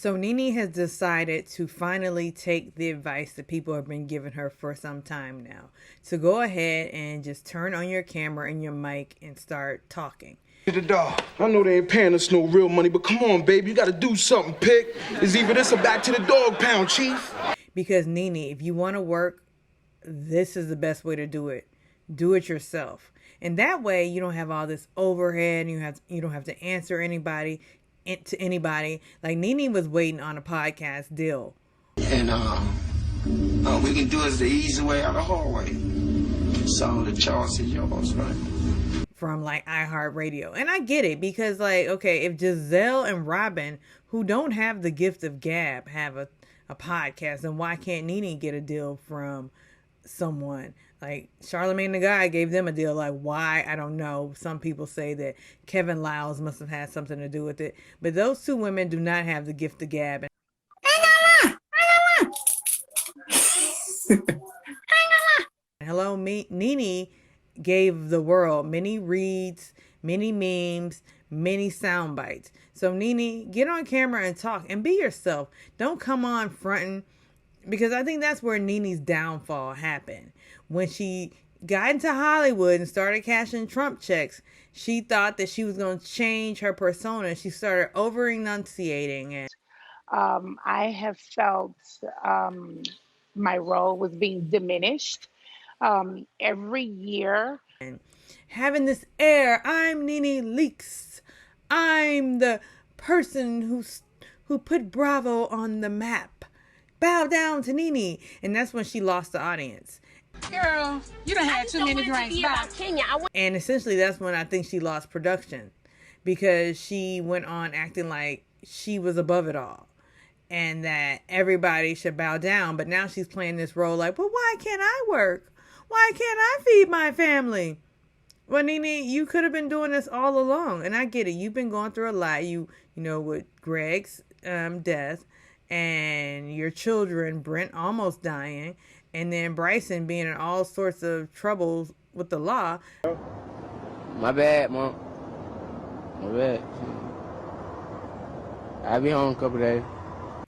So Nene has decided to finally take the advice that people have been giving her for some time now. To go ahead and just turn on your camera and your mic and start talking. The dog. I know they ain't paying us no real money, but come on, baby, you gotta do something, Pick. It's either this or back to the dog pound, Chief. Because Nene, if you want to work, this is the best way to do it. Do it yourself. And that way you don't have all this overhead and you don't have to answer anybody to anybody. Like Nene was waiting on a podcast deal. And we can do it the easy way or the hard way. So the choice is yours, right? From like iHeartRadio. And I get it because like, okay, if Giselle and Robin, who don't have the gift of gab, have a podcast, then why can't Nene get a deal from someone? Like Charlamagne the Guy gave them a deal. Like why? I don't know. Some people say that Kevin Liles must have had something to do with it. But those two women do not have the gift of gab. Hello, Nene gave the world many reads, many memes, many sound bites. So Nene, get on camera and talk and be yourself. Don't come on fronting, because I think that's where Nene's downfall happened. When she got into Hollywood and started cashing Trump checks, she thought that she was going to change her persona. She started over enunciating. And I have felt my role was being diminished. Every year. And having this air, I'm Nene Leakes. I'm the person who put Bravo on the map. Bow down to Nene. And that's when she lost the audience. Girl, you done had too many drinks. And essentially that's when I think she lost production. Because she went on acting like she was above it all. And that everybody should bow down. But now she's playing this role like, well, why can't I work? Why can't I feed my family? Well, Nene, you could have been doing this all along. And I get it. You've been going through a lot. You know, with Greg's death and your children, Brent almost dying. And then Bryson being in all sorts of troubles with the law. My bad, Mom. My bad. I'll be home in a couple days.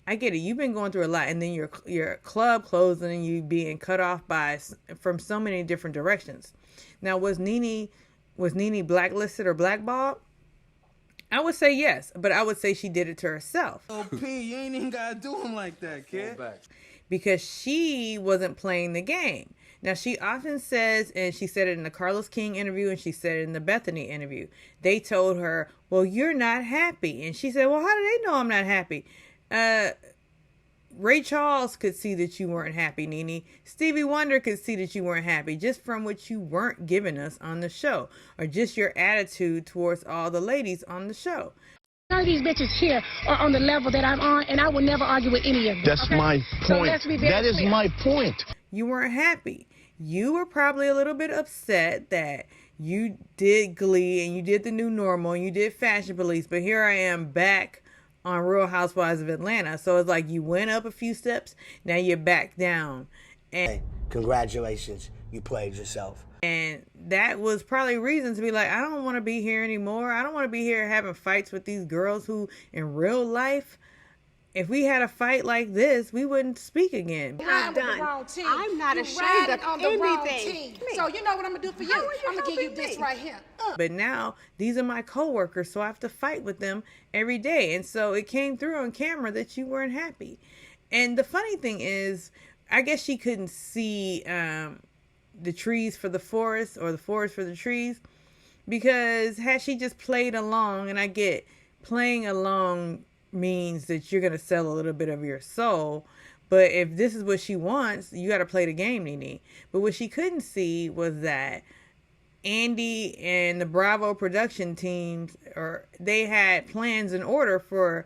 I get it. You've been going through a lot, and then your club closing and you being cut off from so many different directions. Now, was Nene blacklisted or blackballed? I would say yes, but I would say she did it to herself. Oh, P, you ain't even gotta do him like that, kid. Because she wasn't playing the game. Now, she often says, and she said it in the Carlos King interview, and she said it in the Bethany interview. They told her, well, you're not happy. And she said, well, how do they know I'm not happy? Ray Charles could see that you weren't happy, Nene. Stevie Wonder could see that you weren't happy just from what you weren't giving us on the show, or just your attitude towards all the ladies on the show. None of these bitches here are on the level that I'm on, and I will never argue with any of them. That's okay? my point. That is clear. my point. You weren't happy. You were probably a little bit upset that you did Glee and you did The New Normal and you did Fashion Police, but here I am back on Real Housewives of Atlanta. So it's like you went up a few steps, now you're back down. And hey, congratulations, you played yourself. And that was probably reason to be like, I don't want to be here anymore. I don't want to be here having fights with these girls who in real life, if we had a fight like this, we wouldn't speak again. I'm not ashamed of anything. So you know what I'm going to do for you? I'm going to give you this right here. But now these are my coworkers, so I have to fight with them every day. And so it came through on camera that you weren't happy. And the funny thing is, I guess she couldn't see the trees for the forest or the forest for the trees, because had she just played along, and I get playing along means that you're going to sell a little bit of your soul, but if this is what she wants, you got to play the game, Nene. But what she couldn't see was that Andy and the Bravo production teams, they had plans in order for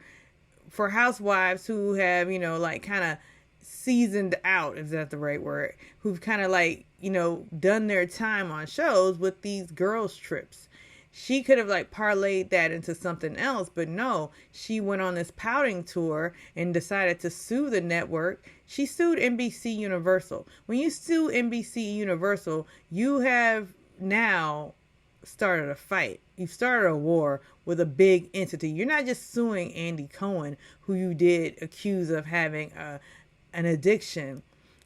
housewives who have, you know, like kind of seasoned out, is that the right word, who've kind of like, you know, done their time on shows with these girls trips. She could have like parlayed that into something else, but no, she went on this pouting tour and decided to sue the network. She sued NBC Universal. When you sue NBC Universal, you have now started a fight. You've started a war with a big entity. You're not just suing Andy Cohen, who you did accuse of having an addiction.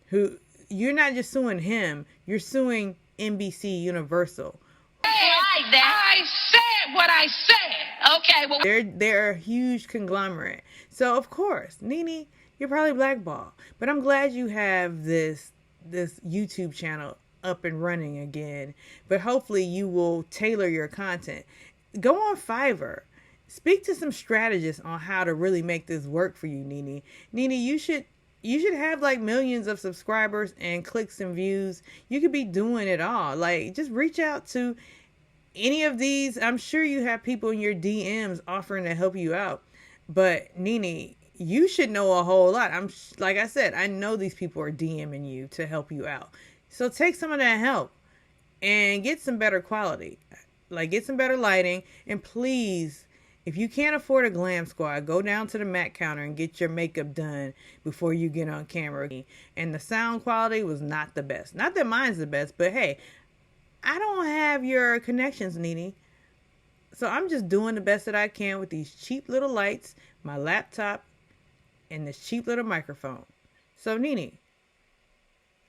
Who you're not just suing him. You're suing NBC Universal. I said what I said. Okay, well, They're a huge conglomerate. So of course, Nene, you're probably blackballed. But I'm glad you have this YouTube channel up and running again. But hopefully you will tailor your content. Go on Fiverr. Speak to some strategists on how to really make this work for you, Nene. Nene, you should have like millions of subscribers and clicks and views. You could be doing it all. Like, just reach out to any of these. I'm sure you have people in your DMs offering to help you out. But Nene, you should know a whole lot. Like I said, I know these people are DMing you to help you out. So take some of that help and get some better quality. Like, get some better lighting. And please, if you can't afford a glam squad, go down to the Mac counter and get your makeup done before you get on camera. And the sound quality was not the best. Not that mine's the best, but hey, I don't have your connections, Nene. So I'm just doing the best that I can with these cheap little lights, my laptop, and this cheap little microphone. So Nene,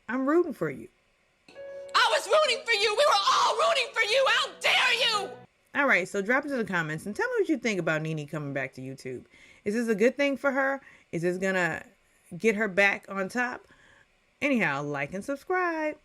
I'm rooting for you. I was rooting for you. We were all rooting for you. How dare you? All right, so drop into the comments and tell me what you think about Nene coming back to YouTube. Is this a good thing for her? Is this gonna get her back on top? Anyhow, like and subscribe.